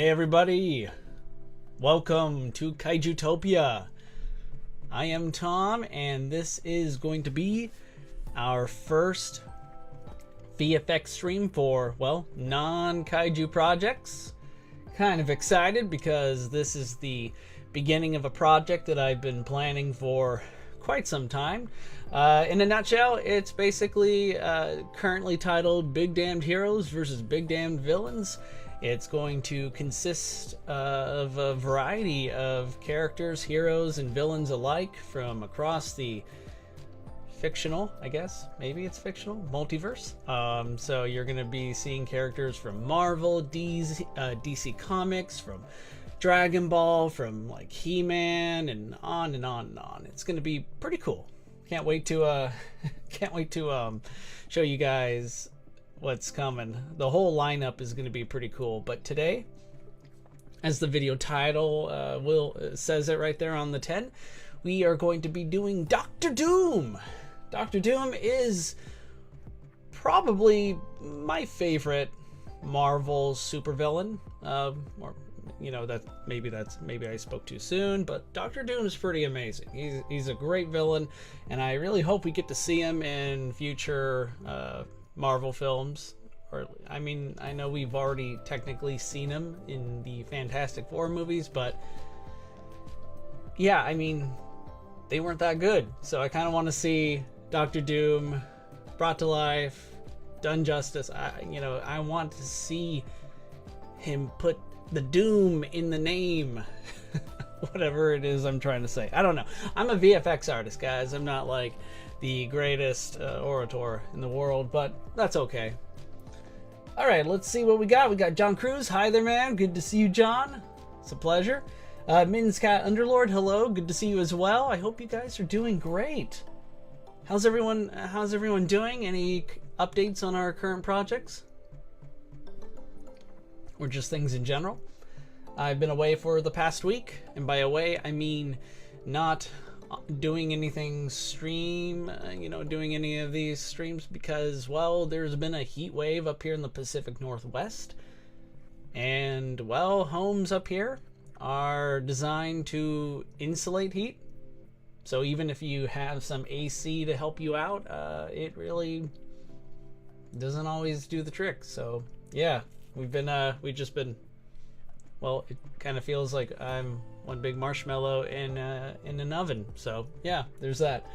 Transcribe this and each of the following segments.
Hey everybody, welcome to Kaijutopia. I am Tom, and this is going to be our first VFX stream for, well, non-kaiju projects. Kind of excited because this is the beginning of a project that I've been planning for quite some time. In a nutshell, it's basically currently titled Big Damned Heroes versus Big Damned Villains. It's going to consist of a variety of characters, heroes, and villains alike from across the fictional, I guess, maybe it's fictional, multiverse. So you're going to be seeing characters from Marvel, DC Comics, from Dragon Ball, from like He-Man, and on and on and on. It's going to be pretty cool. Can't wait to show you guys what's coming. The whole lineup is going to be pretty cool. But today, as the video title says it right there on the 10, we are going to be doing Dr. Doom. Dr. Doom is probably my favorite Marvel supervillain. Or you know, maybe I spoke too soon, but Dr. Doom is pretty amazing. He's a great villain, and I really hope we get to see him in future Marvel films. Or I mean, I know we've already technically seen him in the Fantastic Four movies, but yeah, I mean, they weren't that good. So I kind of want to see Dr. Doom brought to life, done justice. I want to see him put the Doom in the name. Whatever it is I'm trying to say. I don't know. I'm a VFX artist, guys. I'm not like the greatest orator in the world, but that's okay. All right, let's see what we got. We got John Cruz. Hi there, man. Good to see you, John. It's a pleasure. Minscat Underlord, hello. Good to see you as well. I hope you guys are doing great. How's everyone doing? Any updates on our current projects? Or just things in general? I've been away for the past week, and by away I mean not doing anything doing any of these streams because, well, there's been a heat wave up here in the Pacific Northwest, and, well, homes up here are designed to insulate heat. So even if you have some AC to help you out, it really doesn't always do the trick. So yeah, we've just been, well, it kind of feels like I'm one big marshmallow in an oven. So yeah, there's that.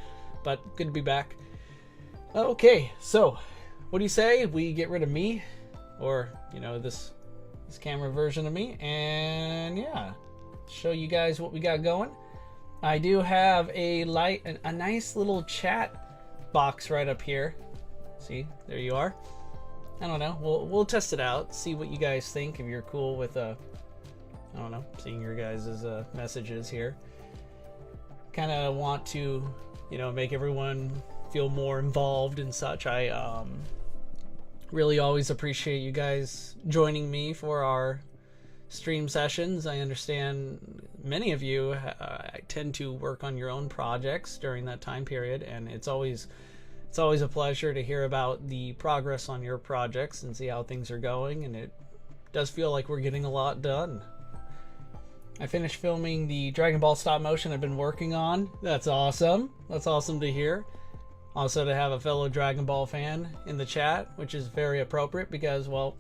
But good to be back. Okay, so what do you say we get rid of me, or this camera version of me, and yeah, show you guys what we got going. I do have a nice little chat box right up here. See, there you are. I don't know. We'll test it out. See what you guys think. If you're cool with I don't know, seeing your guys' messages here. Kind of want to, make everyone feel more involved and such. I really always appreciate you guys joining me for our stream sessions. I understand many of you tend to work on your own projects during that time period, and it's always a pleasure to hear about the progress on your projects and see how things are going, and it does feel like we're getting a lot done. I finished filming the Dragon Ball stop motion I've been working on. That's awesome. That's awesome to hear. Also to have a fellow Dragon Ball fan in the chat, which is very appropriate because, well,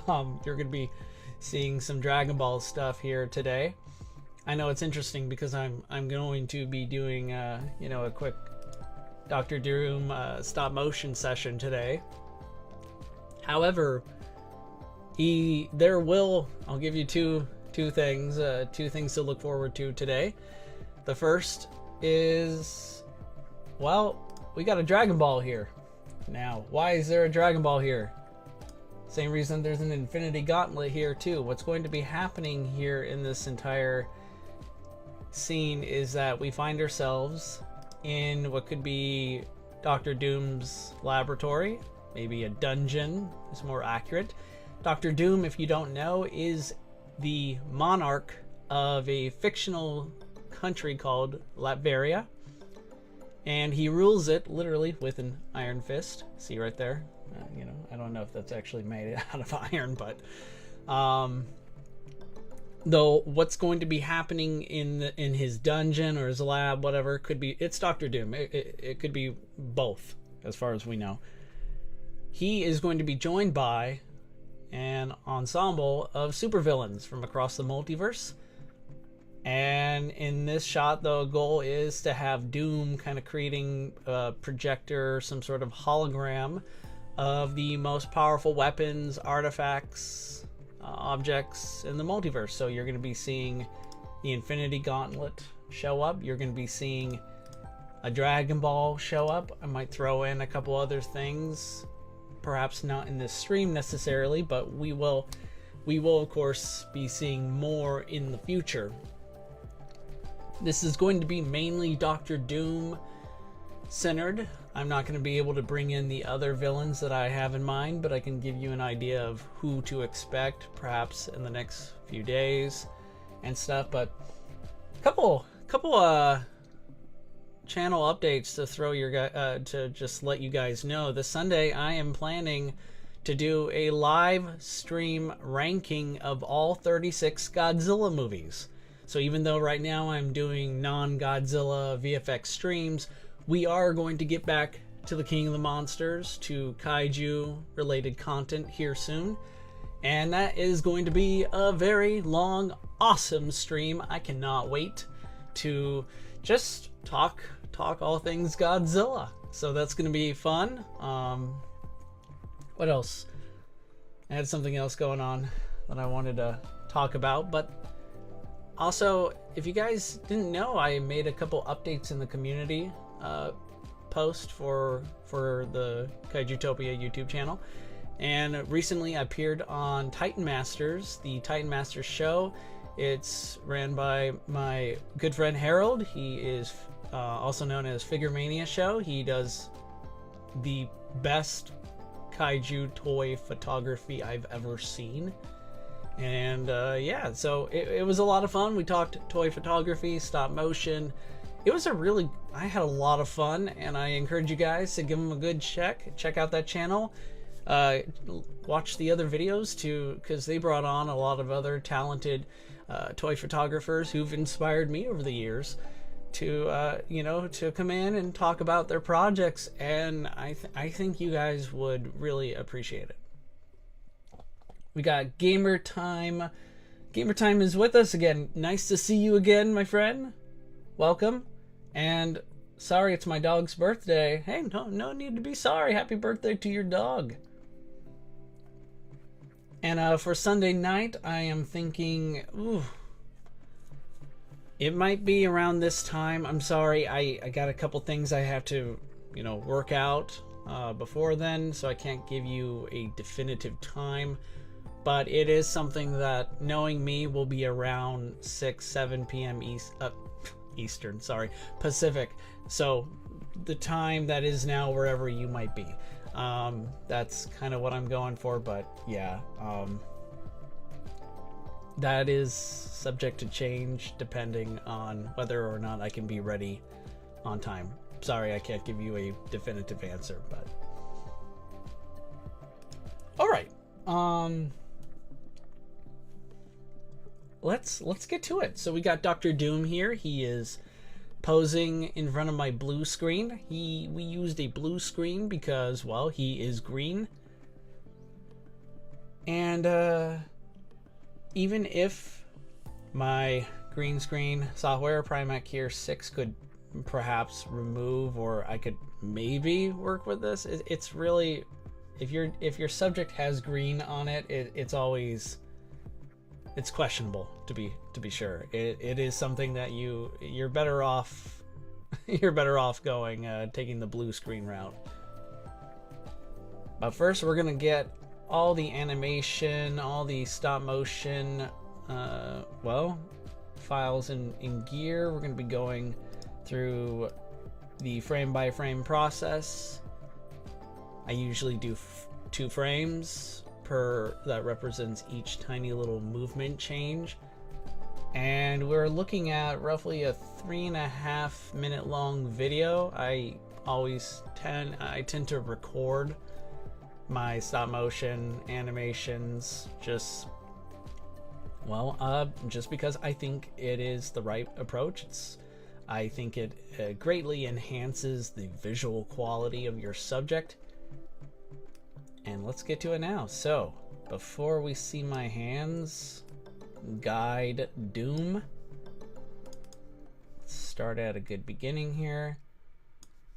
you're going to be seeing some Dragon Ball stuff here today. I know it's interesting because I'm going to be doing a quick Dr. Doom stop motion session today. However, I'll give you two things to look forward to today. The first is, well, we got a Dragon Ball here. Now, why is there a Dragon Ball here? Same reason there's an Infinity Gauntlet here too. What's going to be happening here in this entire scene is that we find ourselves in what could be Dr. Doom's laboratory, maybe a dungeon is more accurate. Dr. Doom, if you don't know, is the monarch of a fictional country called Latveria, and he rules it literally with an iron fist. See right there? I don't know if that's actually made out of iron, but Though what's going to be happening in his dungeon or his lab, whatever, could be, it's Doctor Doom. It could be both, as far as we know. He is going to be joined by an ensemble of supervillains from across the multiverse. And in this shot, the goal is to have Doom kind of creating a projector, some sort of hologram of the most powerful weapons, artifacts, objects in the multiverse. So you're going to be seeing the Infinity Gauntlet show up. You're going to be seeing a Dragon Ball show up. I might throw in a couple other things, perhaps not in this stream necessarily, but we will of course be seeing more in the future. This is going to be mainly Doctor Doom centered. I'm not going to be able to bring in the other villains that I have in mind, but I can give you an idea of who to expect perhaps in the next few days and stuff. But couple channel updates to throw your to just let you guys know. This Sunday I am planning to do a live stream ranking of all 36 Godzilla movies. So even though right now I'm doing non-Godzilla VFX streams, we are going to get back to the King of the Monsters, to kaiju related content here soon. And that is going to be a very long, awesome stream. I cannot wait to just talk all things Godzilla. So that's going to be fun. What else? I had something else going on that I wanted to talk about, but also, if you guys didn't know, I made a couple updates in the community post for the Kaijutopia YouTube channel. And recently I appeared on Titan Masters, the Titan Masters show. It's ran by my good friend Harold. He is also known as Figure Mania Show. He does the best kaiju toy photography I've ever seen. And yeah, so it was a lot of fun. We talked toy photography, stop motion. It was I had a lot of fun, and I encourage you guys to give them a good check out that channel. Watch the other videos too, because they brought on a lot of other talented toy photographers who've inspired me over the years to to come in and talk about their projects, and I think you guys would really appreciate it. We got Gamer Time. Gamer Time is with us again. Nice to see you again, my friend. Welcome. And sorry, it's my dog's birthday. Hey, no need to be sorry. Happy birthday to your dog. And for Sunday night, I am thinking, it might be around this time. I'm sorry, I got a couple things I have to, work out before then, so I can't give you a definitive time. But it is something that, knowing me, will be around 6-7 p.m. Eastern, Pacific. So the time that is now wherever you might be. That's kind of what I'm going for, but yeah, that is subject to change depending on whether or not I can be ready on time. Sorry, I can't give you a definitive answer, but all right. Let's get to it. So we got Dr. Doom here. He is posing in front of my blue screen. We used a blue screen because, well, he is green. And even if my green screen software, Primac here 6, could perhaps remove, or I could maybe work with this, it's really, if your subject has green on it, it's questionable, to be sure. It is something that you're better off going taking the blue screen route. But first we're gonna get all the animation, all the stop motion files in gear. We're gonna be going through the frame by frame process. I usually do 2 frames per that represents each tiny little movement change, and we're looking at roughly a 3.5 minute long video. I tend to record my stop motion animations just Well, just because I think it is the right approach. I think it greatly enhances the visual quality of your subject. And let's get to it now. So, before we see my hands, guide Doom. Let's start at a good beginning here.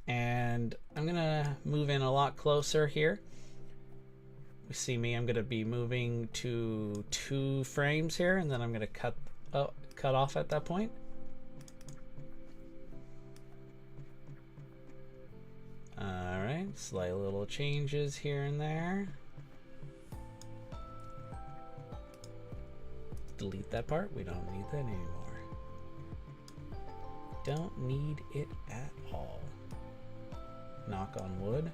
And I'm gonna move in a lot closer here. You see me, I'm gonna be moving to 2 frames here, and then I'm gonna cut off at that point. Alright, slight little changes here and there. Delete that part, we don't need that anymore. Don't need it at all. Knock on wood.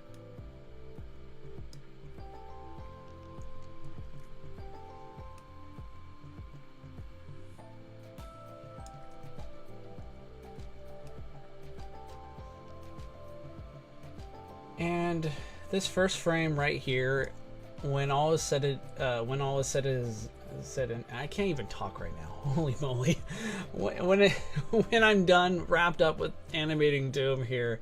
And this first frame right here, when all is said and I can't even talk right now. Holy moly! When I'm done, wrapped up with animating Doom here,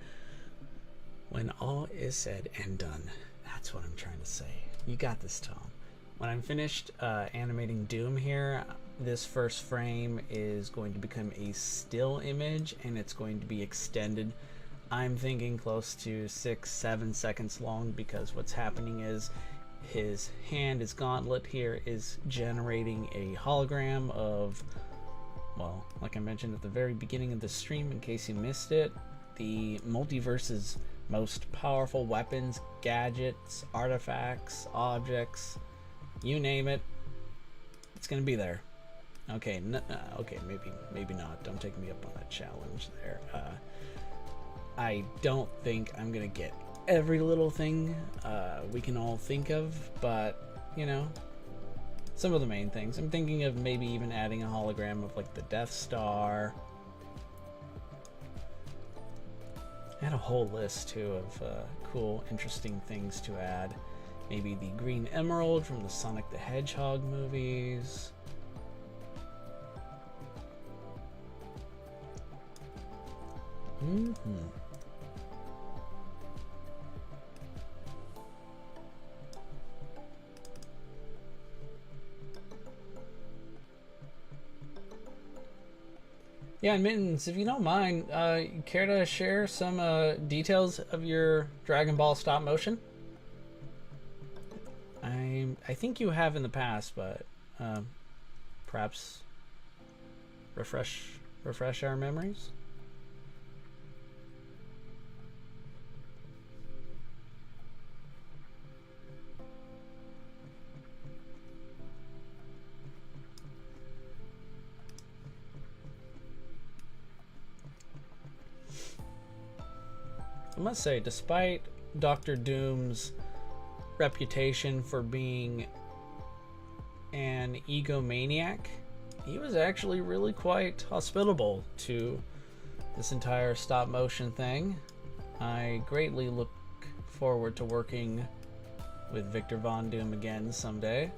when all is said and done, that's what I'm trying to say. You got this, Tom. When I'm finished animating Doom here, this first frame is going to become a still image, and it's going to be extended. I'm thinking close to 6-7 seconds long, because what's happening is his hand, his gauntlet here, is generating a hologram of, well, like I mentioned at the very beginning of the stream, in case you missed it, the multiverse's most powerful weapons, gadgets, artifacts, objects, you name it, it's gonna be there. Okay, okay, maybe not. Don't take me up on that challenge there. I don't think I'm gonna get every little thing we can all think of, but you know, some of the main things. I'm thinking of maybe even adding a hologram of like the Death Star. I had a whole list too of cool, interesting things to add. Maybe the Green Emerald from the Sonic the Hedgehog movies. Yeah, and Mittens, if you don't mind, care to share some details of your Dragon Ball stop motion? I think you have in the past, but perhaps refresh our memories. I must say, despite Dr. Doom's reputation for being an egomaniac, he was actually really quite hospitable to this entire stop motion thing. I greatly look forward to working with Victor Von Doom again someday.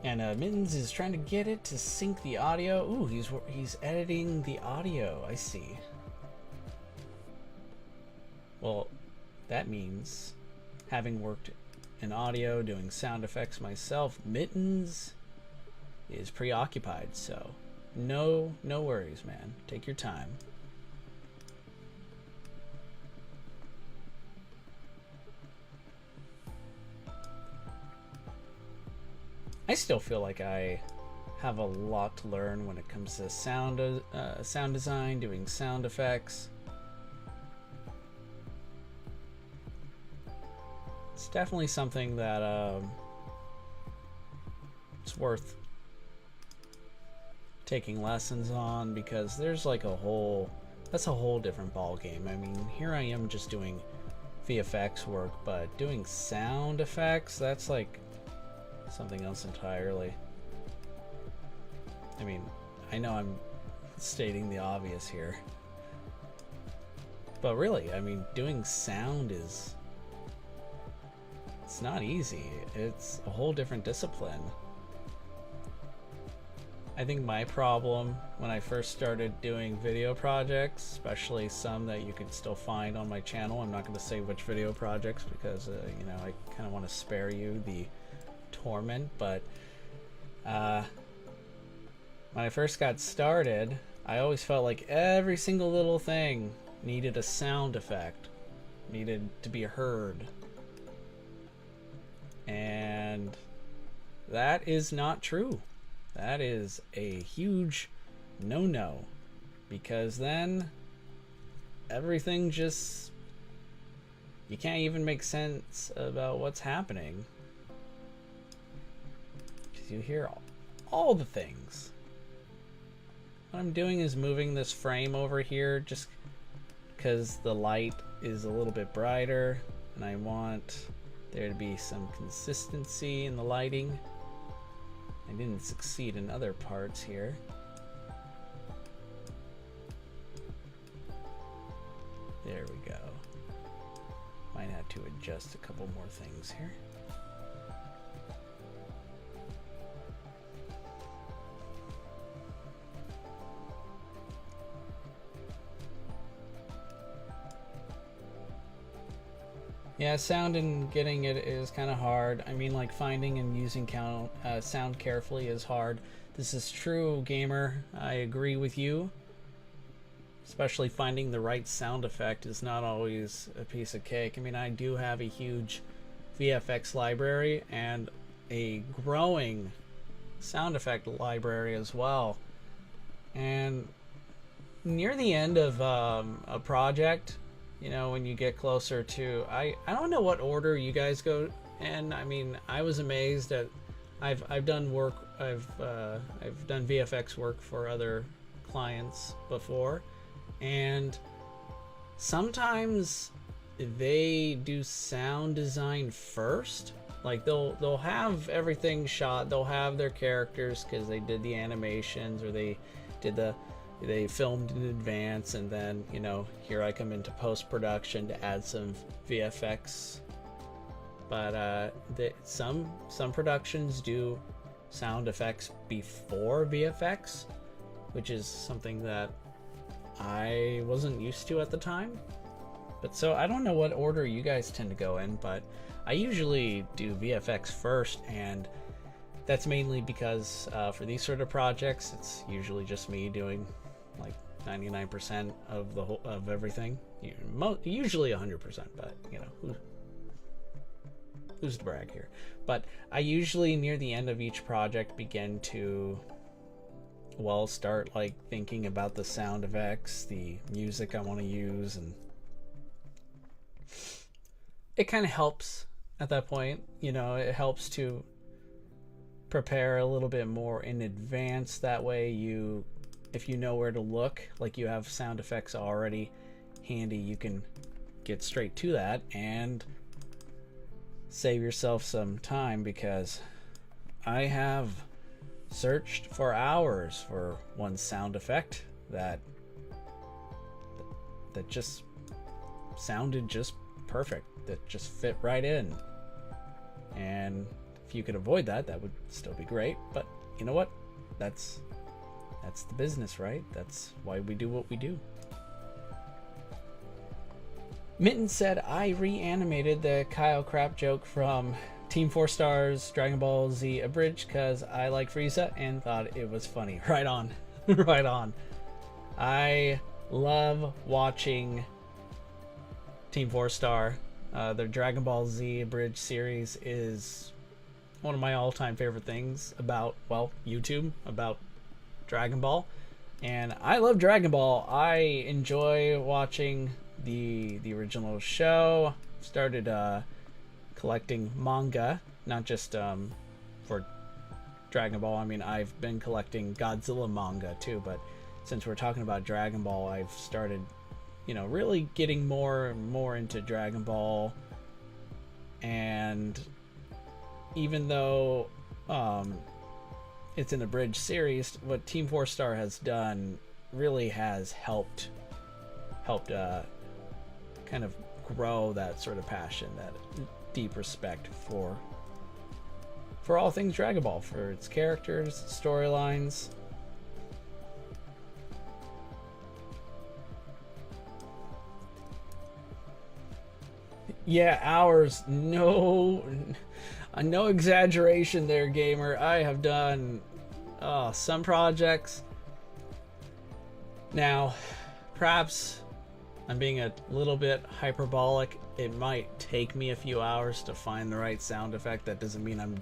And Mittens is trying to get it to sync the audio. Ooh, he's editing the audio. I see. Well, that means, having worked in audio, doing sound effects myself, Mittens is preoccupied. So, no worries, man. Take your time. I still feel like I have a lot to learn when it comes to sound design, doing sound effects. It's definitely something that it's worth taking lessons on, because there's like that's a whole different ball game. I mean, here I am just doing VFX work, but doing sound effects, that's like something else entirely. I mean, I know I'm stating the obvious here. But really, I mean, doing sound is... it's not easy. It's a whole different discipline. I think my problem when I first started doing video projects, especially some that you could still find on my channel, I'm not going to say which video projects because, you know, I kind of want to spare you the torment, but when I first got started, I always felt like every single little thing needed a sound effect, needed to be heard. And that is not true. That is a huge no-no, because then everything just, you can't even make sense about what's happening because you hear all the things. What I'm doing is moving this frame over here just because the light is a little bit brighter and I want there to be some consistency in the lighting. I didn't succeed in other parts here. There we go. Might have to adjust a couple more things here. Yeah, sound and getting it is kind of hard. I mean, like finding and using sound carefully is hard. This is true, gamer. I agree with you. Especially finding the right sound effect is not always a piece of cake. I mean, I do have a huge VFX library and a growing sound effect library as well. And near the end of a project, you know, when you get closer to, I don't know what order you guys go in. I mean, I was amazed at, I've done work, I've done VFX work for other clients before, and sometimes they do sound design first. Like they'll have everything shot, they'll have their characters because they did the animations or they filmed in advance, and then, you know, here I come into post-production to add some VFX. But some productions do sound effects before VFX, which is something that I wasn't used to at the time. But so I don't know what order you guys tend to go in, but I usually do VFX first, and that's mainly because for these sort of projects, it's usually just me doing like 99% of the whole of everything. Usually 100%, but you know, who's to brag here? But I usually near the end of each project begin to, well, start like thinking about the sound effects, the music I want to use, and it kind of helps at that point. You know, it helps to prepare a little bit more in advance. That way you, if you know where to look, like you have sound effects already handy, you can get straight to that and save yourself some time, because I have searched for hours for one sound effect that just sounded just perfect, that just fit right in. And if you could avoid that, that would still be great. But you know what? That's the business, right? That's why we do what we do. Mitten said, I reanimated the Kyle crap joke from Team 4 Stars Dragon Ball Z Abridged because I like Frieza and thought it was funny. Right on. Right on. I love watching Team 4 Star. Their Dragon Ball Z Abridged series is one of my all-time favorite things about, well, YouTube, about Dragon Ball. And I love Dragon Ball. I enjoy watching the original show. Started collecting manga, not just for Dragon Ball. I mean, I've been collecting Godzilla manga too, but since we're talking about Dragon Ball, I've started, you know, really getting more and more into Dragon Ball. And even though it's an abridged series, what Team 4 Star has done really has helped kind of grow that sort of passion, that deep respect for all things Dragon Ball, for its characters, storylines. Yeah, hours. No exaggeration there, gamer. I have done some projects. Now, perhaps I'm being a little bit hyperbolic. It might take me a few hours to find the right sound effect. That doesn't mean I'm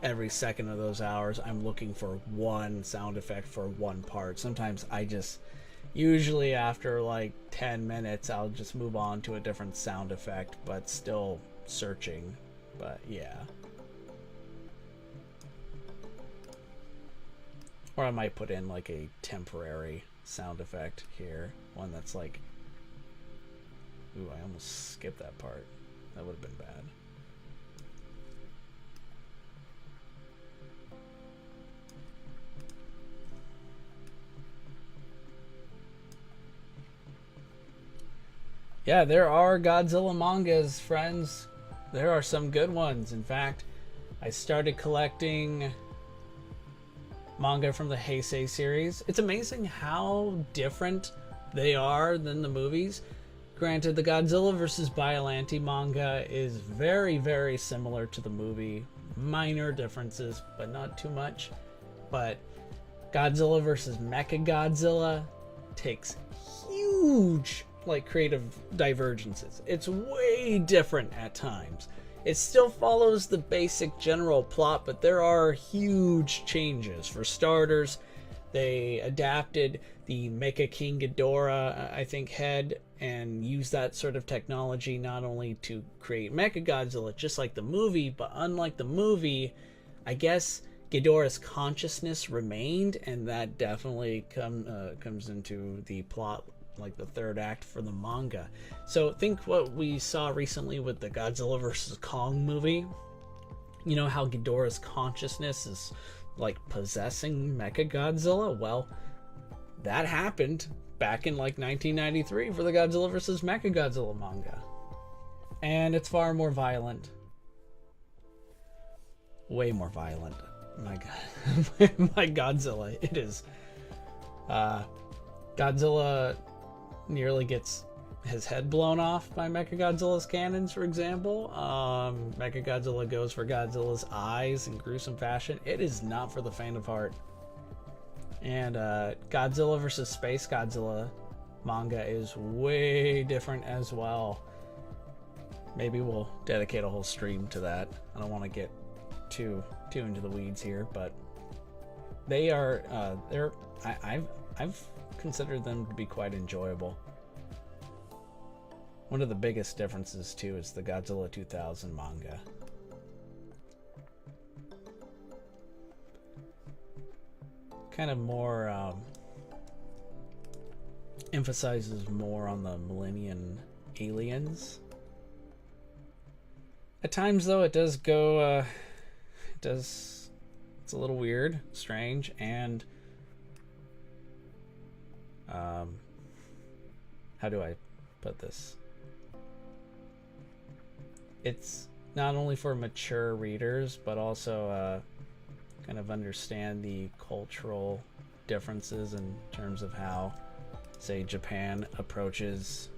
every second of those hours I'm looking for one sound effect for one part. Sometimes usually after like 10 minutes I'll just move on to a different sound effect, but still searching. But yeah. Or I might put in like a temporary sound effect here, one that's like, ooh, I almost skipped that part. That would have been bad. Yeah, there are Godzilla mangas, friends. There are some good ones. In fact, I started collecting manga from the Heisei series. It's amazing how different they are than the movies. Granted, the Godzilla vs. Biollante manga is very, very similar to the movie. Minor differences, but not too much. But Godzilla vs. Mechagodzilla takes huge creative divergences. It's way different at times. It still follows the basic general plot, but there are huge changes. For starters, they adapted the Mecha King Ghidorah, I think, head, and used that sort of technology not only to create Mechagodzilla, just like the movie, but unlike the movie, I guess Ghidorah's consciousness remained, and that definitely comes into the plot, like the third act for the manga. So think what we saw recently with the Godzilla vs. Kong movie. You know how Ghidorah's consciousness is like possessing Mechagodzilla? Well, that happened back in like 1993 for the Godzilla vs. Mechagodzilla manga. And it's far more violent. Way more violent. My god. My Godzilla. It is. Godzilla nearly gets his head blown off by Mechagodzilla's cannons, for example. Mechagodzilla goes for Godzilla's eyes in gruesome fashion. It is not for the faint of heart. And Godzilla vs. Space Godzilla manga is way different as well. Maybe we'll dedicate a whole stream to that. I don't want to get too into the weeds here, but they are I've considered them to be quite enjoyable. One of the biggest differences too is the Godzilla 2000 manga. Kind of more emphasizes more on the Millennium aliens. At times though it does go it's a little weird, strange, and how do I put this? It's not only for mature readers, but also kind of understand the cultural differences in terms of how, say, Japan approaches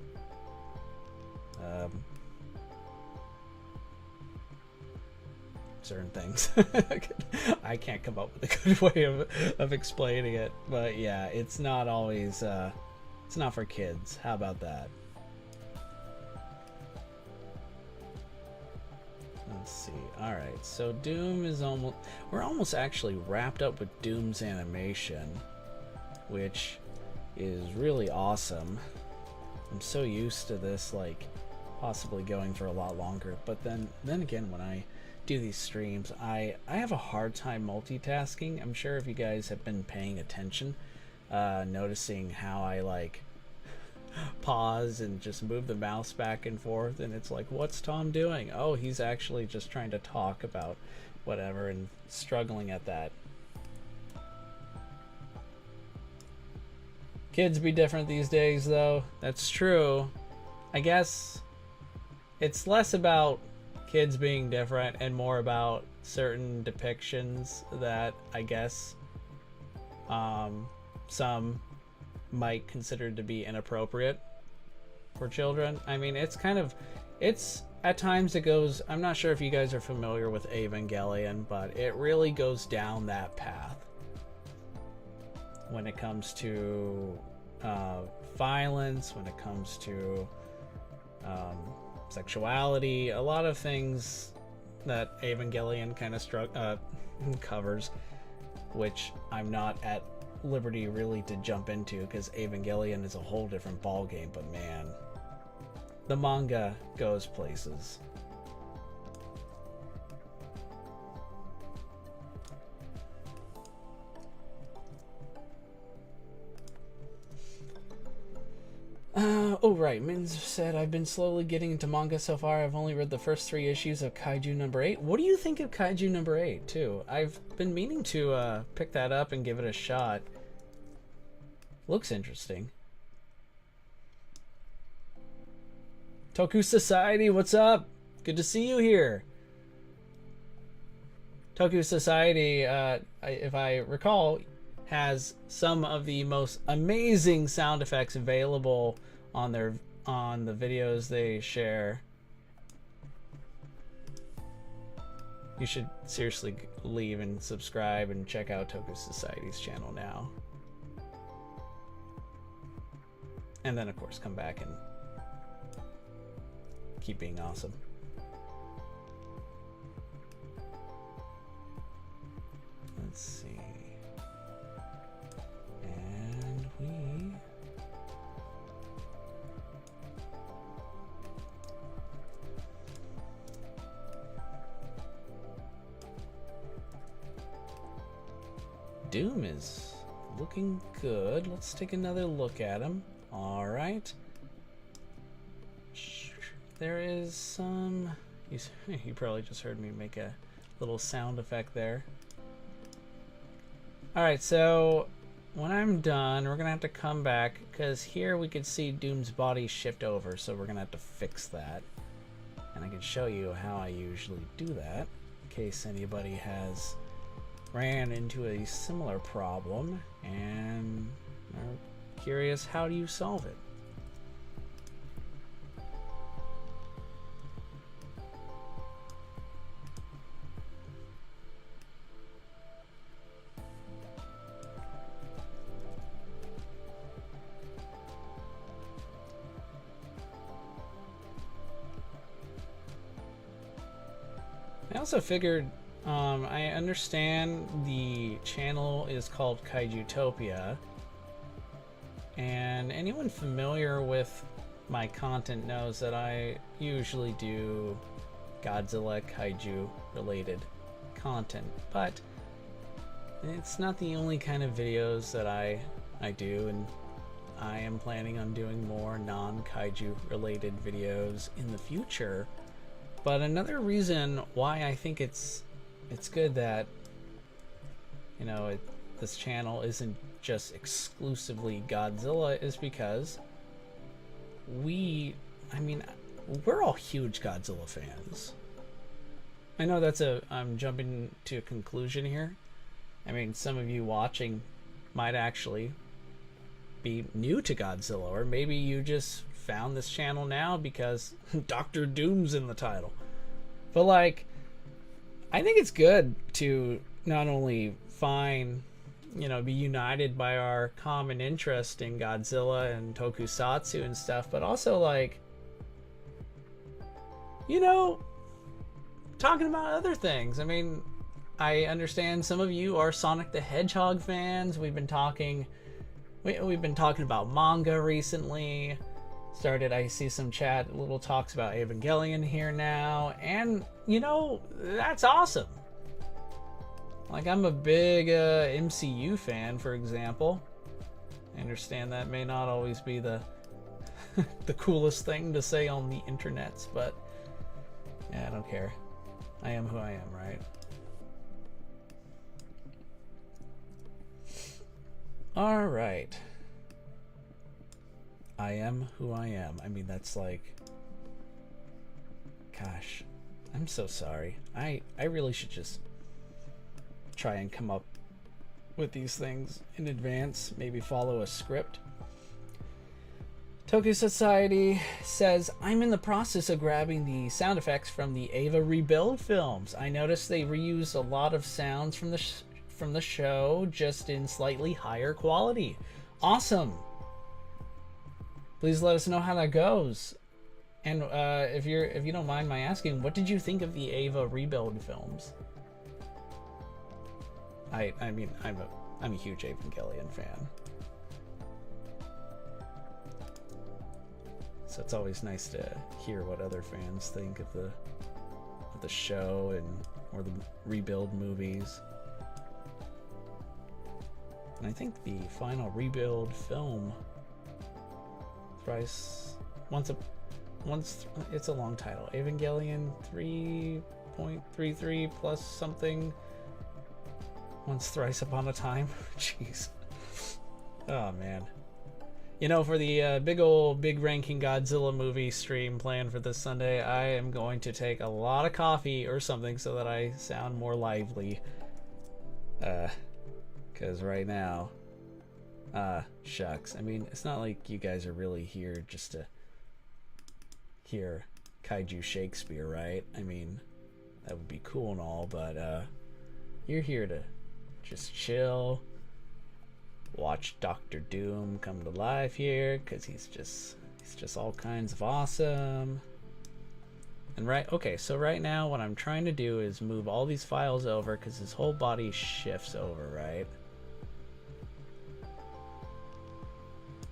certain things. I can't come up with a good way of explaining it, but yeah, it's not always it's not for kids. How about that? Let's see. All right, so Doom is we're almost actually wrapped up with Doom's animation, which is really awesome. I'm so used to this like possibly going for a lot longer, but then again, when I do these streams, I have a hard time multitasking. I'm sure if you guys have been paying attention, noticing how I like pause and just move the mouse back and forth, and it's like, what's Tom doing? Oh, he's actually just trying to talk about whatever and struggling at that. Kids be different these days, though. That's true. I guess it's less about kids being different and more about certain depictions that I guess some might consider to be inappropriate for children. I mean, it's at times it goes, I'm not sure if you guys are familiar with Evangelion, but it really goes down that path when it comes to violence, when it comes to sexuality, a lot of things that Evangelion kind of covers, which I'm not at liberty really to jump into because Evangelion is a whole different ballgame. But man, the manga goes places. Oh right, Mins said, I've been slowly getting into manga so far. I've only read the first 3 issues of Kaiju number 8. What do you think of Kaiju number 8 too? I've been meaning to pick that up and give it a shot. Looks interesting. Toku Society, what's up? Good to see you here. Toku Society, if I recall, has some of the most amazing sound effects available on the videos they share. You should seriously leave and subscribe and check out Toku Society's channel now. And then of course come back and keep being awesome. Let's see. And we Doom is looking good. Let's take another look at him. All right. There is some... You probably just heard me make a little sound effect there. All right, so when I'm done, we're gonna have to come back because here we can see Doom's body shift over, so we're gonna have to fix that. And I can show you how I usually do that in case anybody has ran into a similar problem and are curious, how do you solve it? I also figured, I understand the channel is called Kaijutopia, and anyone familiar with my content knows that I usually do Godzilla Kaiju related content, but it's not the only kind of videos that I do, and I am planning on doing more non-Kaiju related videos in the future. But another reason why I think it's good that, you know, this channel isn't just exclusively Godzilla is because we're all huge Godzilla fans. I know I'm jumping to a conclusion here. I mean, some of you watching might actually be new to Godzilla, or maybe you just found this channel now because Dr. Doom's in the title. But like, I think it's good to not only be united by our common interest in Godzilla and tokusatsu and stuff, but also like, talking about other things. I mean, I understand some of you are Sonic the Hedgehog fans. We've been talking about manga recently. I see some little talks about Evangelion here now, and that's awesome. Like, I'm a big MCU fan, for example. I understand that may not always be the the coolest thing to say on the internets, but yeah, I don't care. I am who I am, right? All right. I am who I am. I mean, that's like, gosh, I'm so sorry. I really should just try and come up with these things in advance, maybe follow a script. Tokyo Society says, I'm in the process of grabbing the sound effects from the Ava Rebuild films. I noticed they reuse a lot of sounds from the show, just in slightly higher quality. Awesome. Please let us know how that goes. And if you don't mind my asking, what did you think of the Ava Rebuild films? I mean, I'm a huge Evangelion fan. So it's always nice to hear what other fans think of the show or the Rebuild movies. And I think the final Rebuild film, once it's a long title, Evangelion 3.33 plus something, once thrice upon a time. Jeez. Oh man. You know, for the big ranking Godzilla movie stream planned for this Sunday, I am going to take a lot of coffee or something so that I sound more lively. Because right now, shucks. I mean, it's not like you guys are really here just to hear Kaiju Shakespeare, right? I mean, that would be cool and all, but you're here to just chill, watch Doctor Doom come to life here, because he's just all kinds of awesome. And so right now what I'm trying to do is move all these files over, because his whole body shifts over, right?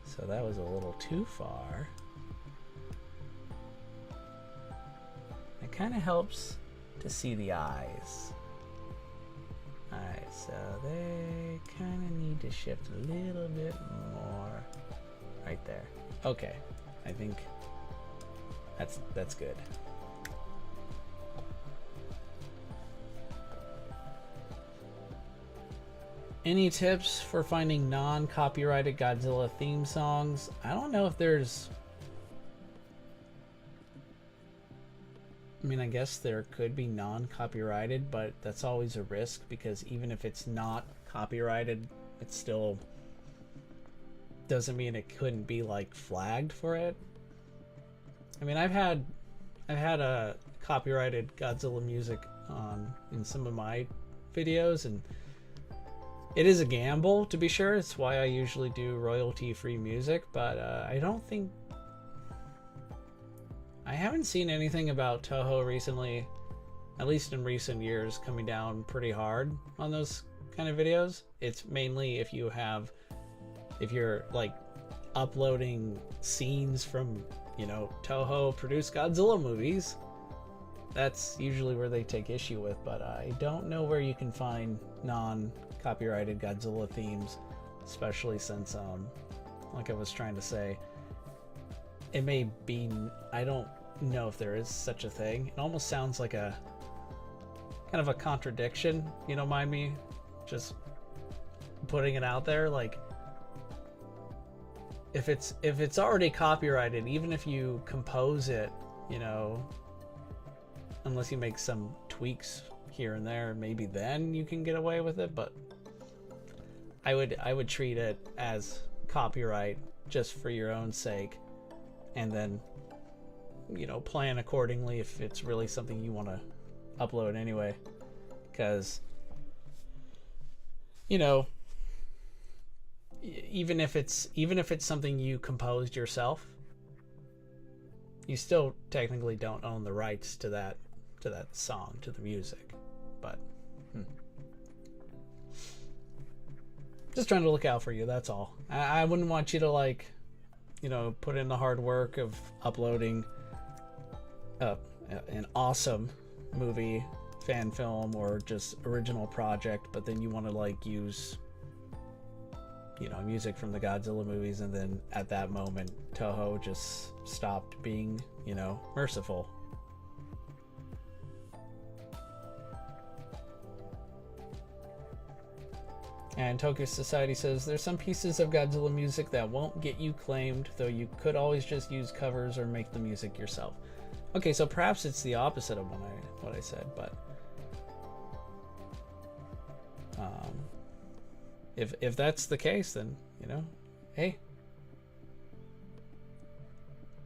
So that was a little too far. It kind of helps to see the eyes. Alright, so they kind of need to shift a little bit more. Right there. Okay, I think that's good. Any tips for finding non-copyrighted Godzilla theme songs? I don't know if there's... I mean, I guess there could be non-copyrighted, but that's always a risk, because even if it's not copyrighted, it still doesn't mean it couldn't be like flagged for it. I mean, I've had a copyrighted Godzilla music in some of my videos, and it is a gamble, to be sure. It's why I usually do royalty-free music, but I haven't seen anything about Toho recently, at least in recent years, coming down pretty hard on those kind of videos. It's mainly if you're like uploading scenes from, Toho produced Godzilla movies. That's usually where they take issue with, but I don't know where you can find non-copyrighted Godzilla themes, especially since, like I was trying to say, it may be, I don't know if there is such a thing. It almost sounds like a kind of a contradiction, you don't mind me just putting it out there. Like, if it's already copyrighted, even if you compose it, unless you make some tweaks here and there, maybe then you can get away with it. But I would treat it as copyright just for your own sake, and then plan accordingly if it's really something you want to upload anyway, because even if it's something you composed yourself, you still technically don't own the rights to that song, to the music. But just trying to look out for you, that's all. I wouldn't want you to put in the hard work of uploading an awesome movie, fan film, or just original project, but then you want to use music from the Godzilla movies, and then at that moment Toho just stopped being merciful. And Tokyo Society says, there's some pieces of Godzilla music that won't get you claimed, though you could always just use covers or make the music yourself. Okay, so perhaps it's the opposite of what I said, but if that's the case, then, you know, hey,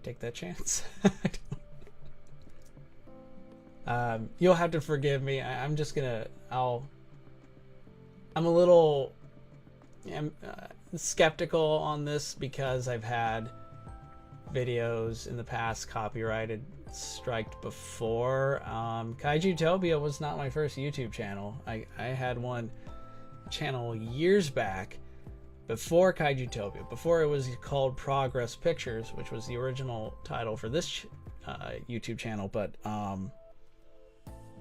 take that chance. You'll have to forgive me. I'm just gonna, I'm a little skeptical on this because I've had videos in the past copyrighted striked before. Kaijutopia was not my first YouTube channel. I had one channel years back before Kaijutopia, before it was called Progress Pictures, which was the original title for this YouTube channel. But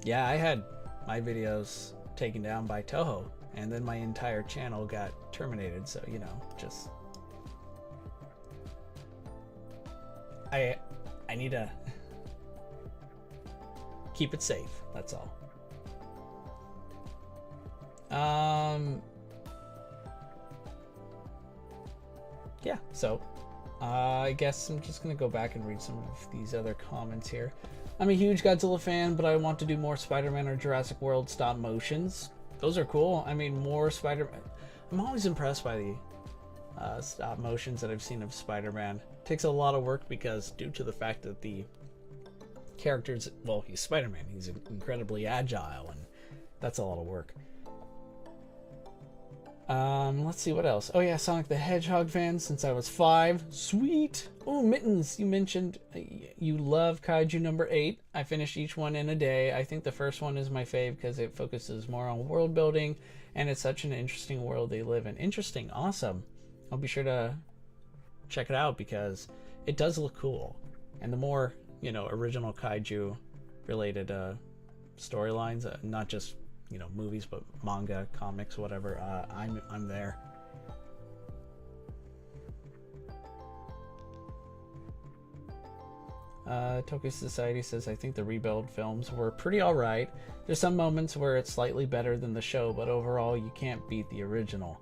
yeah, I had my videos taken down by Toho, and then my entire channel got terminated. So, you know, just I need to keep it safe, that's all. Yeah, so I guess I'm just gonna go back and read some of these other comments here. I'm a huge Godzilla fan, but I want to do more Spider-Man or Jurassic World stop motions. Those are cool. I mean, more Spider-Man. I'm always impressed by the stop motions that I've seen of Spider-Man. It takes a lot of work because due to the fact that the characters, well, he's Spider-Man, he's incredibly agile, and that's a lot of work. Let's see what else. Oh yeah, Sonic the Hedgehog fan since I was 5. Sweet. Oh, Mittens, you mentioned you love Kaiju number 8. I finished each one in a day. I think the first one is my fave because it focuses more on world building, and it's such an interesting world they live in. Interesting, awesome. I'll be sure to check it out because it does look cool. And the more, you know, original Kaiju related storylines, not just, you know, movies, but manga, comics, whatever, I'm there. Tokyo Society says, I think the rebuild films were pretty alright. There's some moments where it's slightly better than the show, but overall you can't beat the original.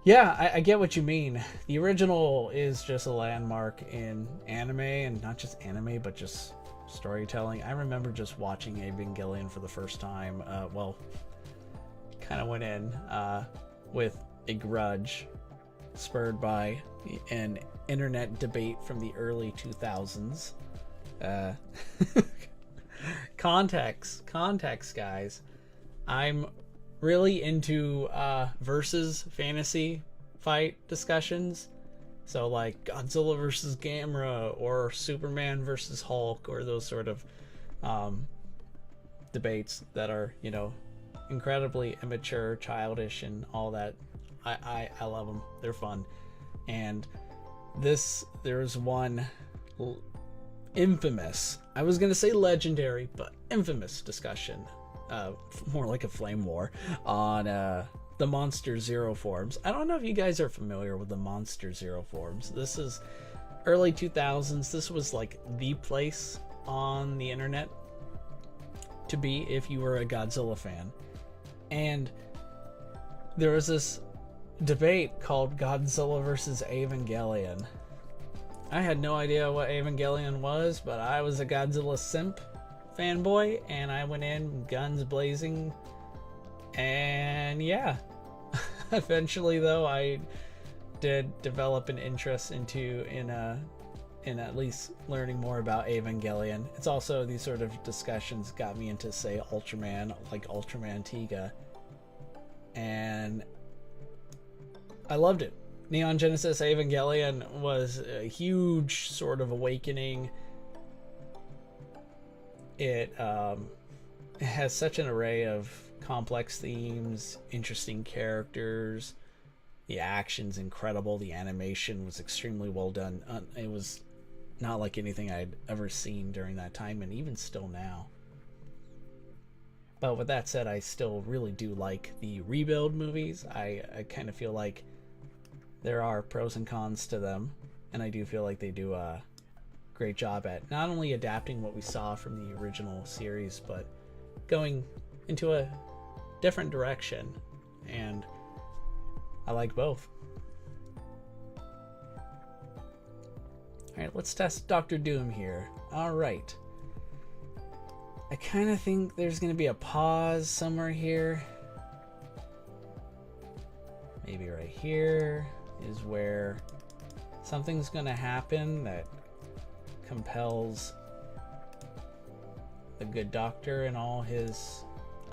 Yeah, I get what you mean. The original is just a landmark in anime, and not just anime, but just storytelling. I remember just watching Evangelion for the first time. Well, kind of went in with a grudge, spurred by an internet debate from the early 2000s. Context, guys. I'm really into versus fantasy fight discussions. So like Godzilla versus Gamera or Superman versus Hulk, or those sort of debates that are, you know, incredibly immature, childish, and all that. I love them. They're fun. And there's one infamous, I was gonna say legendary, but infamous discussion, more like a flame war, on the Monster Zero forums. I don't know if you guys are familiar with the Monster Zero forums. This is early 2000s. This was like the place on the internet to be if you were a Godzilla fan. And there was this debate called Godzilla versus Evangelion. I had no idea what Evangelion was, but I was a Godzilla simp fanboy, and I went in guns blazing. And yeah, eventually though, I did develop an interest in at least learning more about Evangelion. It's also these sort of discussions got me into, say, Ultraman, like Ultraman Tiga, and I loved it. Neon Genesis Evangelion was a huge sort of awakening. It has such an array of complex themes, interesting characters. The action's incredible. The animation was extremely well done. It was not like anything I'd ever seen during that time, and even still now. But with that said, I still really do like the rebuild movies. I kind of feel like there are pros and cons to them, and I do feel like they do a great job at not only adapting what we saw from the original series, but going into a different direction and I like both. Alright, let's test Dr. Doom here. Alright. I kind of think there's going to be a pause somewhere here. Maybe right here is where something's going to happen that compels the good doctor and all his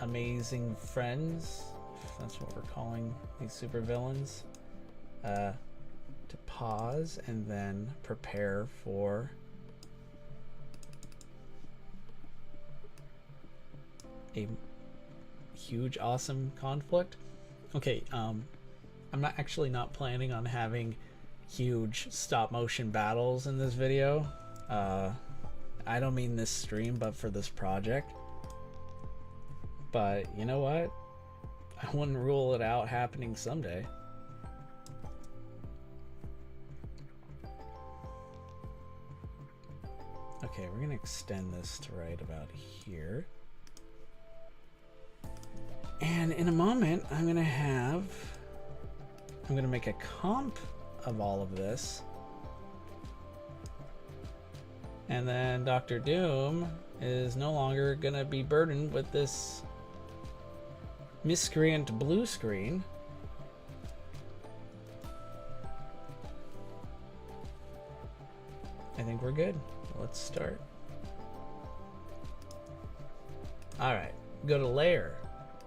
amazing friends, if that's what we're calling these supervillains, to pause and then prepare for a huge awesome conflict. Okay, I'm not planning on having huge stop motion battles in this video. I don't mean this stream, but for this project. But you know what? I wouldn't rule it out happening someday. Okay, we're gonna extend this to right about here. And in a moment, I'm gonna make a comp of all of this. And then Dr. Doom is no longer gonna be burdened with this miscreant blue screen. I think we're good. Let's start. Alright, go to layer,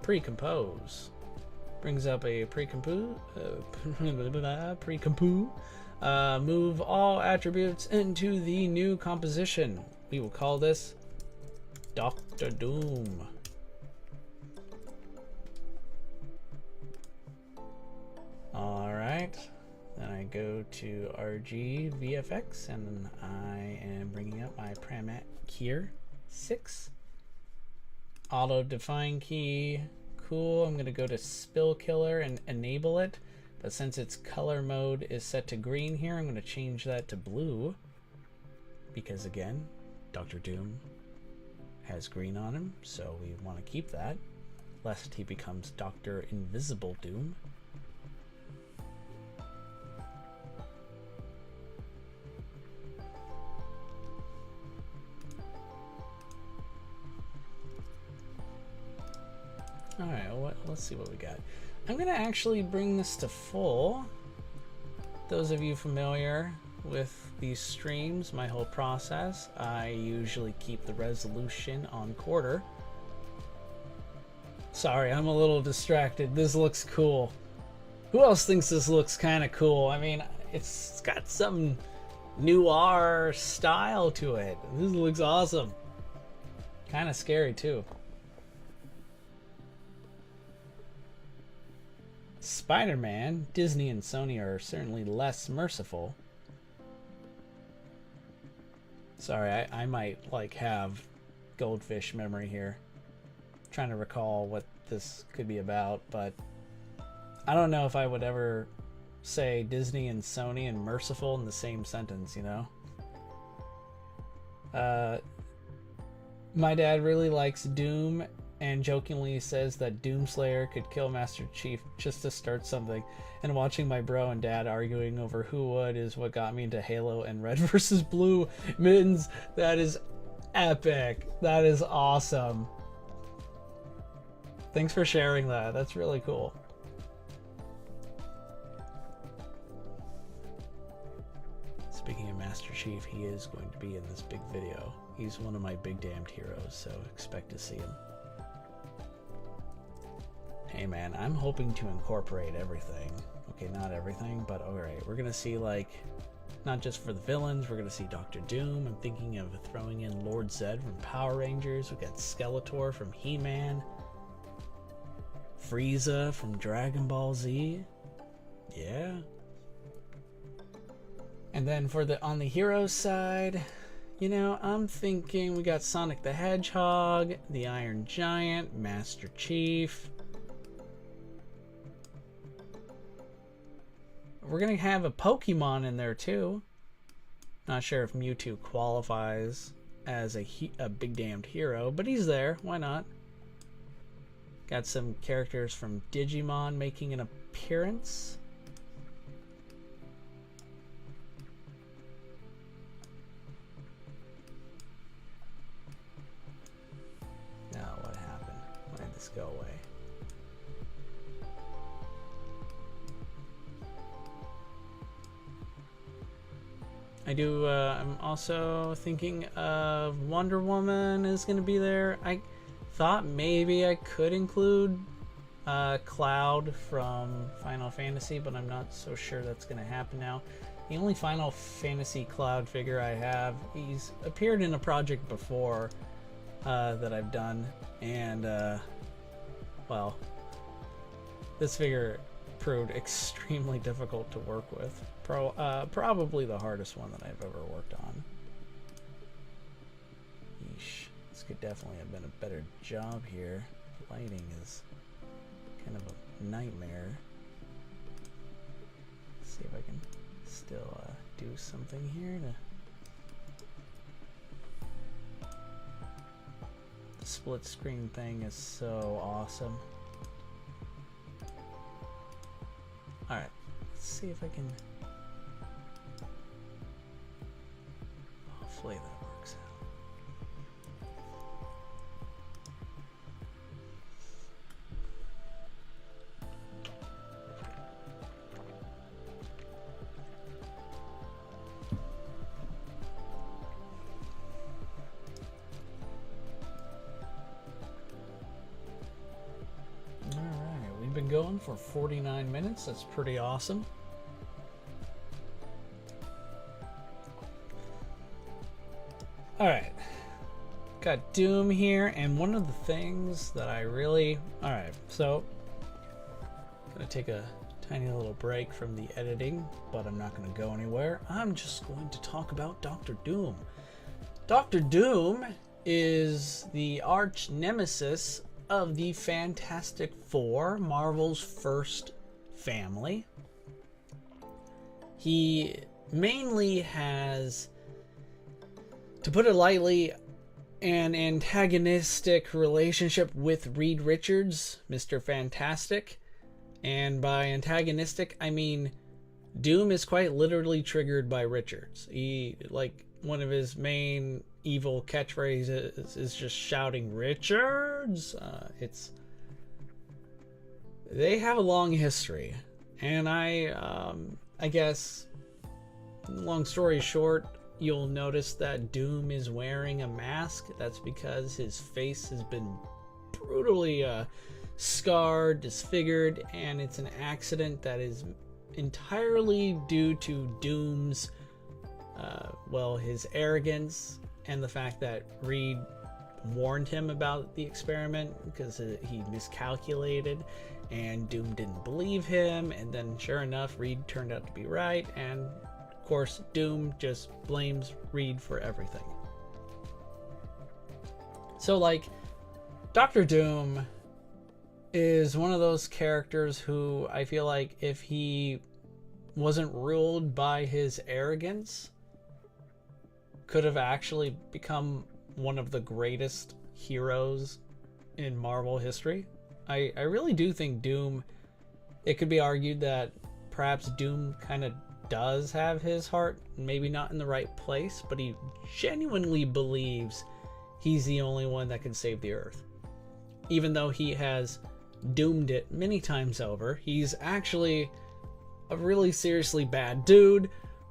pre-compose. Brings up a pre-compose, move all attributes into the new composition. We will call this Dr. Doom. Alright, then I go to RG VFX and I am bringing up my Pramet here, 6. Auto define key, cool. I'm going to go to spill killer and enable it, but since its color mode is set to green here, I'm going to change that to blue because again, Dr. Doom has green on him, so we want to keep that lest he becomes Dr. Invisible Doom. Alright, let's see what we got. I'm going to actually bring this to full. Those of you familiar with these streams, my whole process, I usually keep the resolution on quarter. Sorry, I'm a little distracted. This looks cool. Who else thinks this looks kind of cool? I mean, it's got some noir style to it. This looks awesome. Kind of scary too. Spider-Man, Disney and Sony are certainly less merciful. Sorry, I might like have goldfish memory here. I'm trying to recall what this could be about, but I don't know if I would ever say Disney and Sony and merciful in the same sentence, you know? My dad really likes Doom and jokingly says that Doomslayer could kill Master Chief just to start something, and watching my bro and dad arguing over who would is what got me into Halo and Red versus Blue. Mittens, that is epic. That is awesome. Thanks for sharing that. That's really cool. Speaking of Master Chief, he is going to be in this big video. He's one of my big damned heroes, so expect to see him. Hey man, I'm hoping to incorporate everything. Okay, not everything, but alright. We're gonna see, like, not just for the villains, we're gonna see Dr. Doom. I'm thinking of throwing in Lord Zed from Power Rangers. We got Skeletor from He-Man. Frieza from Dragon Ball Z. Yeah. And then for the on the heroes side, you know, I'm thinking we got Sonic the Hedgehog, the Iron Giant, Master Chief. We're gonna have a Pokemon in there too. Not sure if Mewtwo qualifies as a big damned hero, but he's there. Why not? Got some characters from Digimon making an appearance. Now, what happened? Why did this go away? I'm also thinking of Wonder Woman is going to be there. I thought maybe I could include Cloud from Final Fantasy, but I'm not so sure that's going to happen now. The only Final Fantasy Cloud figure I have, he's appeared in a project before that I've done, and well, this figure proved extremely difficult to work with. Probably the hardest one that I've ever worked on. Yeesh. This could definitely have been a better job here. Lighting is kind of a nightmare. Let's see if I can still do something here to... The split screen thing is so awesome. Alright, let's see if I can... Hopefully that works out. Alright, we've been going for 49 minutes. That's pretty awesome. Alright, got Doom here, and one of the things that I really... Alright, so I'm going to take a tiny little break from the editing, but I'm not going to go anywhere. I'm just going to talk about Dr. Doom. Dr. Doom is the arch nemesis of the Fantastic Four, Marvel's first family. He mainly has, to put it lightly, an antagonistic relationship with Reed Richards, Mr. Fantastic. And by antagonistic, I mean Doom is quite literally triggered by Richards. He, like, one of his main evil catchphrases is just shouting, "Richards!" They have a long history. And I guess, long story short, you'll notice that Doom is wearing a mask. That's because his face has been brutally scarred, disfigured, and it's an accident that is entirely due to Doom's, his arrogance and the fact that Reed warned him about the experiment because he miscalculated and Doom didn't believe him, and then sure enough, Reed turned out to be right, and of course, Doom just blames Reed for everything. So, like, Dr. Doom is one of those characters who I feel like if he wasn't ruled by his arrogance, could have actually become one of the greatest heroes in Marvel history. I really do think Doom, it could be argued that perhaps Doom kind of does have his heart maybe not in the right place, but he genuinely believes he's the only one that can save the Earth. Even though he has doomed it many times over, he's actually a really seriously bad dude,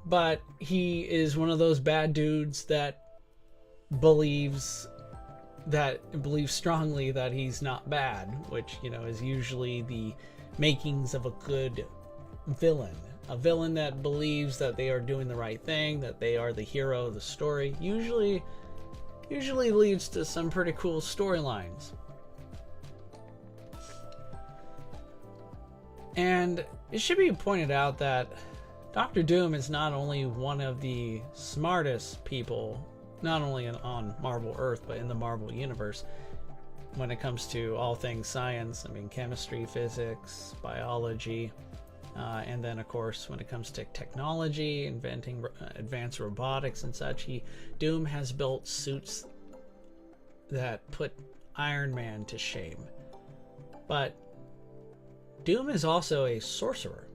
but he is one of those bad dudes that believes strongly that he's not bad, which, you know, is usually the makings of a good villain. A villain that believes that they are doing the right thing, that they are the hero of the story, usually leads to some pretty cool storylines. And it should be pointed out that Dr. Doom is not only one of the smartest people, not only on Marvel Earth, but in the Marvel Universe, when it comes to all things science. I mean, chemistry, physics, biology, and then, of course, when it comes to technology, inventing advanced robotics and such, Doom has built suits that put Iron Man to shame. But Doom is also a sorcerer.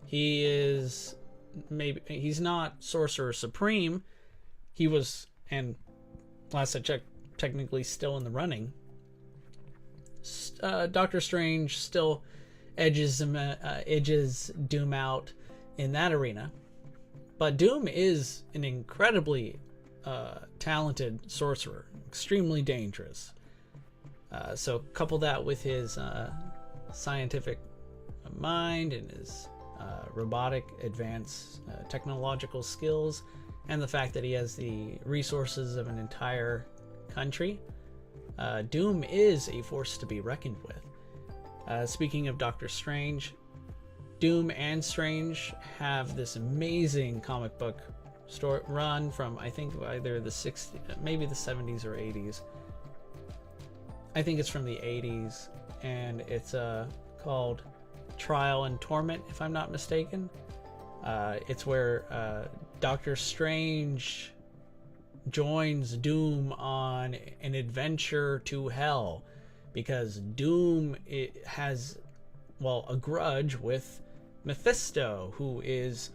He is he's not Sorcerer Supreme. He was, and last I checked, technically still in the running. Doctor Strange still edges Doom out in that arena. But Doom is an incredibly talented sorcerer, extremely dangerous. So couple that with his scientific mind and his robotic advanced technological skills, and the fact that he has the resources of an entire country, Doom is a force to be reckoned with. Speaking of Doctor Strange, Doom and Strange have this amazing comic book story run from, I think, either the 60s, maybe the 70s or 80s. I think it's from the 80s, and it's called Trial and Torment, if I'm not mistaken. It's where Doctor Strange joins Doom on an adventure to hell, because Doom has, well, a grudge with Mephisto, who is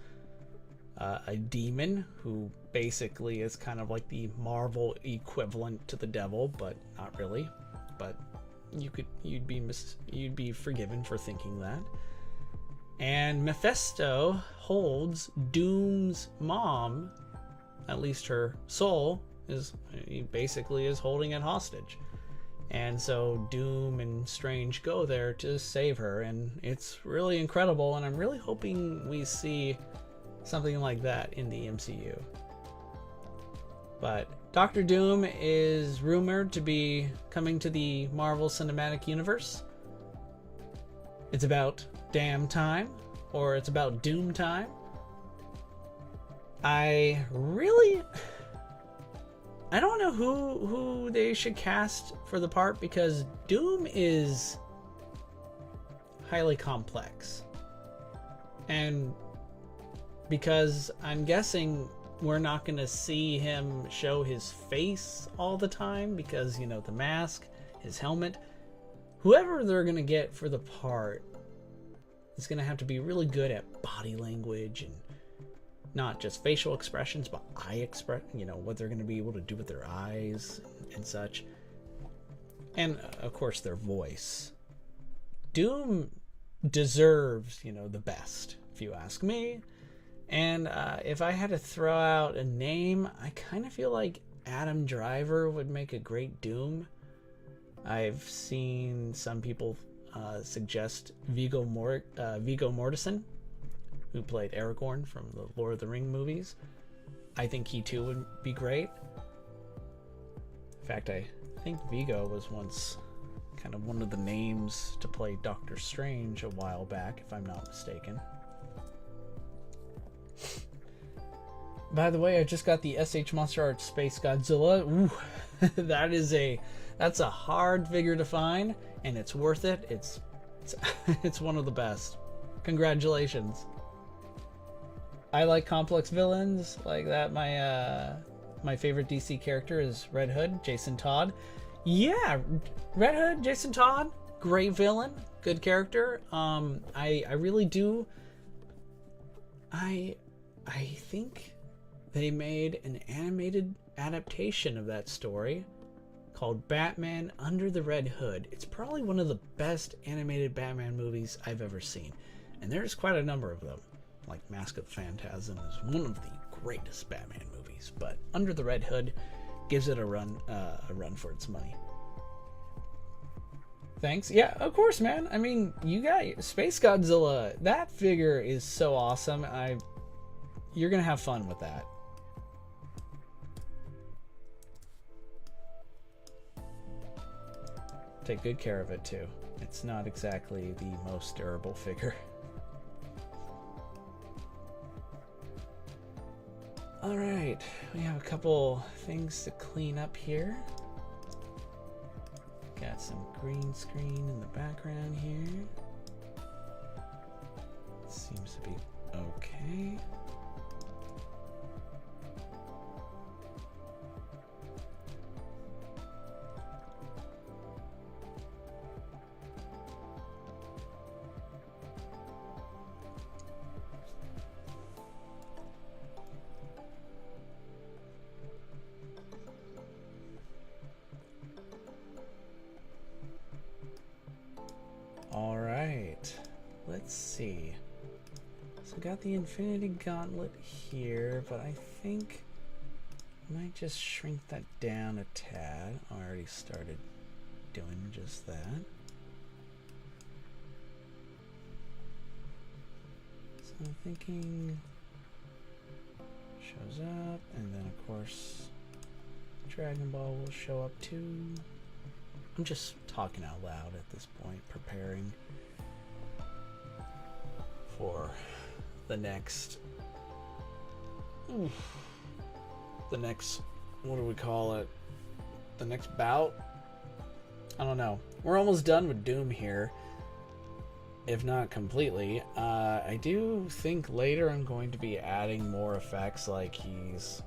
a demon who basically is kind of like the Marvel equivalent to the devil, but not really. But you'd be forgiven for thinking that. And Mephisto holds Doom's mom, at least her soul, he basically is holding it hostage. And so Doom and Strange go there to save her, and it's really incredible, and I'm really hoping we see something like that in the MCU. But Doctor Doom is rumored to be coming to the Marvel Cinematic Universe. It's about damn time, or it's about Doom time. I don't know who they should cast for the part, because Doom is highly complex. And because I'm guessing we're not going to see him show his face all the time, because, you know, the mask, his helmet, whoever they're going to get for the part is going to have to be really good at body language, and not just facial expressions, but eye expression, you know, what they're going to be able to do with their eyes and such. And of course their voice. Doom deserves, you know, the best, if you ask me. And if I had to throw out a name, I kind of feel like Adam Driver would make a great Doom. I've seen some people suggest Viggo Mortensen, who played Aragorn from the Lord of the Rings movies. I think he too would be great. In fact, I think Viggo was once kind of one of the names to play Doctor Strange a while back, if I'm not mistaken. By the way, I just got the SH Monster Art Space Godzilla. Ooh, that's a hard figure to find, and it's worth it. It's one of the best. Congratulations. I like complex villains like that. My favorite DC character is Red Hood, Jason Todd. Yeah, Red Hood, Jason Todd, great villain, good character. I really do. I think they made an animated adaptation of that story called Batman Under the Red Hood. It's probably one of the best animated Batman movies I've ever seen, and there's quite a number of them. Like Mask of the Phantasm is one of the greatest Batman movies, but Under the Red Hood gives it a run for its money. Thanks. Yeah, of course, man. I mean, you got Space Godzilla. That figure is so awesome. You're gonna have fun with that. Take good care of it too. It's not exactly the most durable figure. All right, we have a couple things to clean up here. Got some green screen in the background here. Seems to be okay. got the Infinity Gauntlet here, but I think I might just shrink that down a tad. I already started doing just that. So I'm thinking shows up, and then of course Dragon Ball will show up too. I'm just talking out loud at this point, preparing for the next what do we call it, the next bout. I don't know, we're almost done with Doom here, if not completely. I do think later I'm going to be adding more effects, like he's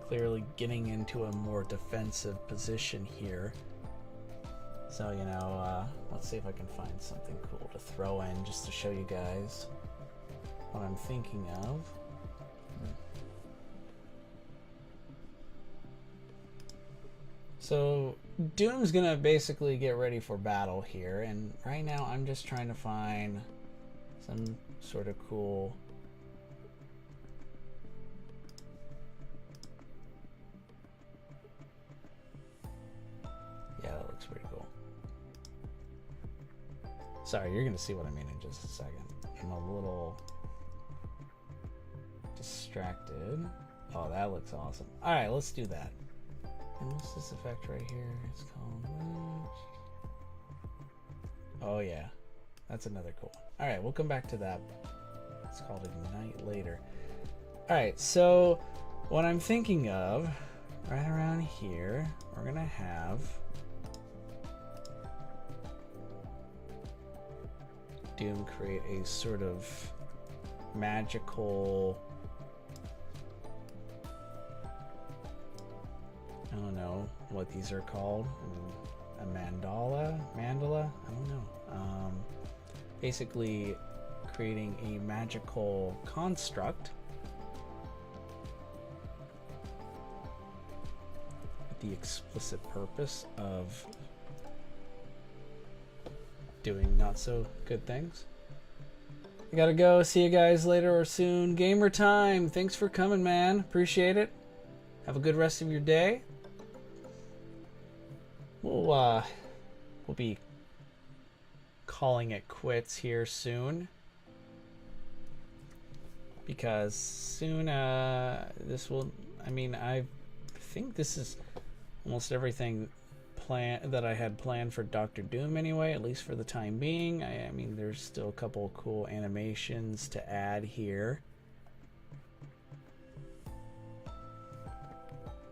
clearly getting into a more defensive position here. So, you know, let's see if I can find something cool to throw in just to show you guys what I'm thinking of. So, Doom's gonna basically get ready for battle here, and right now I'm just trying to find some sort of cool that looks pretty cool. Sorry, you're gonna see what I mean in just a second. I'm a little distracted. Oh, that looks awesome. Alright, let's do that. And what's this effect right here? It's called... Oh yeah, that's another cool one. Alright, we'll come back to that. It's called Ignite later. Alright, so what I'm thinking of, right around here, we're gonna have Doom create a sort of magical, I don't know what these are called, a mandala, I don't know. Basically creating a magical construct with the explicit purpose of doing not so good things. I gotta go. See you guys later or soon. Gamer time. Thanks for coming, man. Appreciate it. Have a good rest of your day. We'll be calling it quits here soon, because soon this will, I mean, I think this is almost everything that I had planned for Dr. Doom anyway, at least for the time being. I mean, there's still a couple of cool animations to add here.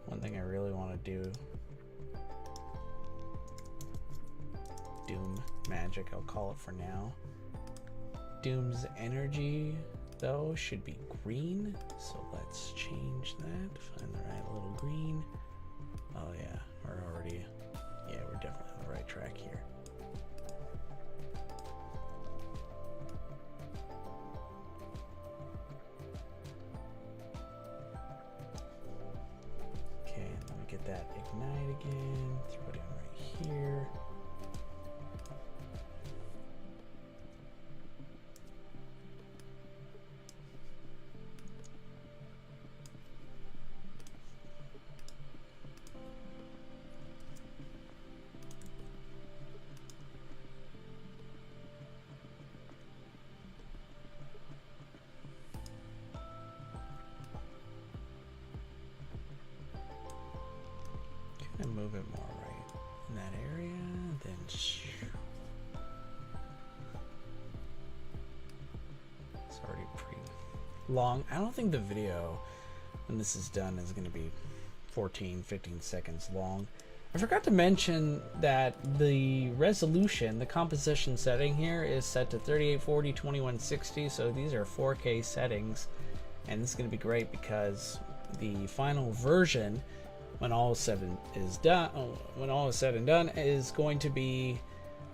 One thing I really want to do, Doom Magic, I'll call it for now. Doom's energy, though, should be green, so let's change that. Find the right little green. Oh yeah, we're definitely on the right track here. Okay, let me get that ignite again. Throw it in right here. And move it more right in that area, then it's already pretty long. I don't think the video when this is done is going to be 14-15 seconds long. I forgot to mention that the resolution, the composition setting here is set to 3840 2160, so these are 4K settings, and this is going to be great because the final version, when all is said and done, is going to be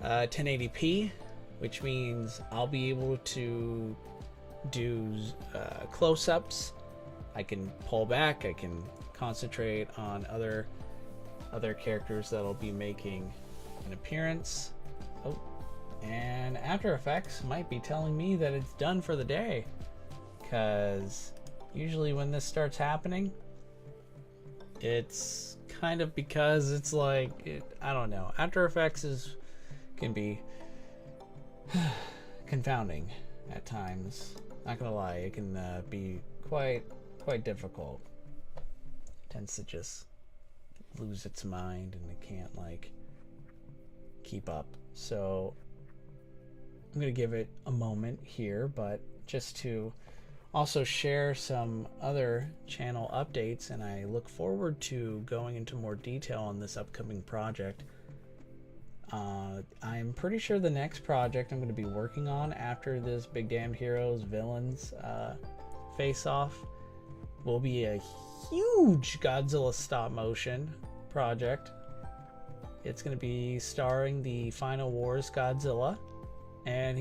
1080p, which means I'll be able to do close-ups. I can pull back. I can concentrate on other characters that'll be making an appearance. Oh, and After Effects might be telling me that it's done for the day, because usually when this starts happening, it's kind of because it's like, I don't know, After Effects can be confounding at times. Not gonna lie, it can be quite difficult. It tends to just lose its mind and it can't like keep up. So I'm gonna give it a moment here, but just to also share some other channel updates, and I look forward to going into more detail on this upcoming project. I'm pretty sure the next project I'm going to be working on after this Big Damned Heroes Villains face-off will be a huge Godzilla stop-motion project. It's going to be starring the Final Wars Godzilla, and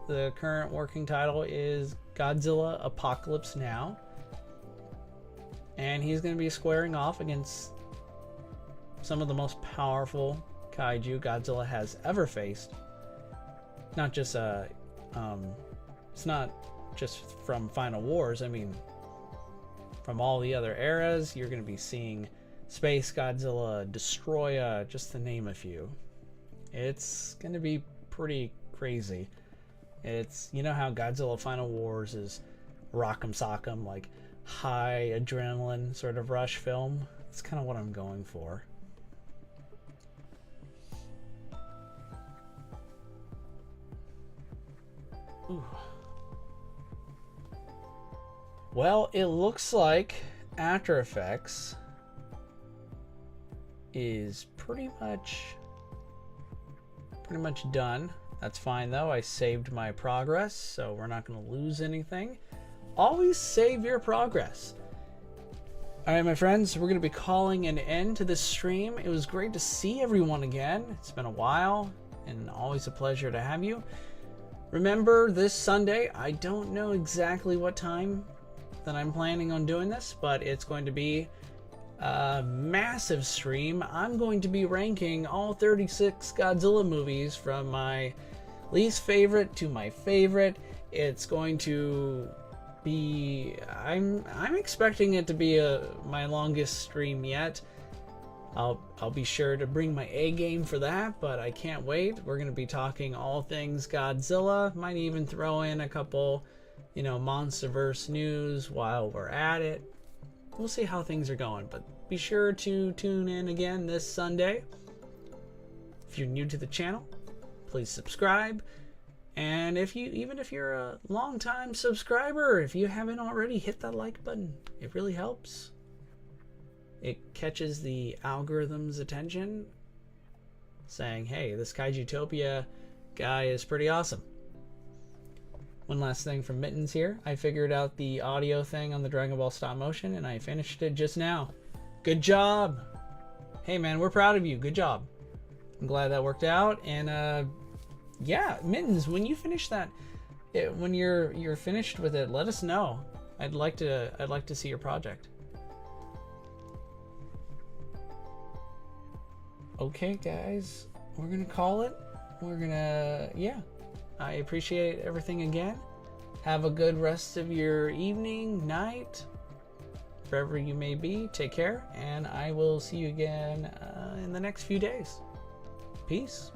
the current working title is Godzilla Apocalypse Now, and he's going to be squaring off against some of the most powerful kaiju Godzilla has ever faced. Not just it's not just from Final Wars. I mean, from all the other eras, you're going to be seeing Space Godzilla, Destroya, just to name a few. It's going to be pretty crazy. It's, you know how Godzilla Final Wars is rock'em sock'em, like high adrenaline sort of rush film? It's kind of what I'm going for. Ooh. Well, it looks like After Effects is pretty much done. That's fine though. I saved my progress, so we're not going to lose anything. Always save your progress. All right, my friends, we're going to be calling an end to this stream. It was great to see everyone again. It's been a while, and always a pleasure to have you. Remember, this Sunday, I don't know exactly what time that I'm planning on doing this, but it's going to be a massive stream. I'm going to be ranking all 36 Godzilla movies from my least favorite to my favorite. It's going to be, I'm expecting it to be my longest stream yet. I'll be sure to bring my A game for that, but I can't wait. We're going to be talking all things Godzilla. Might even throw in a couple, Monsterverse news while we're at it. We'll see how things are going, but be sure to tune in again this Sunday. If you're new to the channel, please subscribe. And even if you're a long-time subscriber, if you haven't already, hit that like button. It really helps. It catches the algorithm's attention, saying, hey, this Kaijutopia guy is pretty awesome. One last thing from Mittens here. I figured out the audio thing on the Dragon Ball stop motion, and I finished it just now. Good job! Hey man, we're proud of you. Good job. I'm glad that worked out. And yeah, Mittens, when you finish that, when you're finished with it, let us know. I'd like to see your project. Okay, guys, we're gonna call it. Yeah. I appreciate everything again. Have a good rest of your evening, night, wherever you may be. Take care, and I will see you again in the next few days. Peace.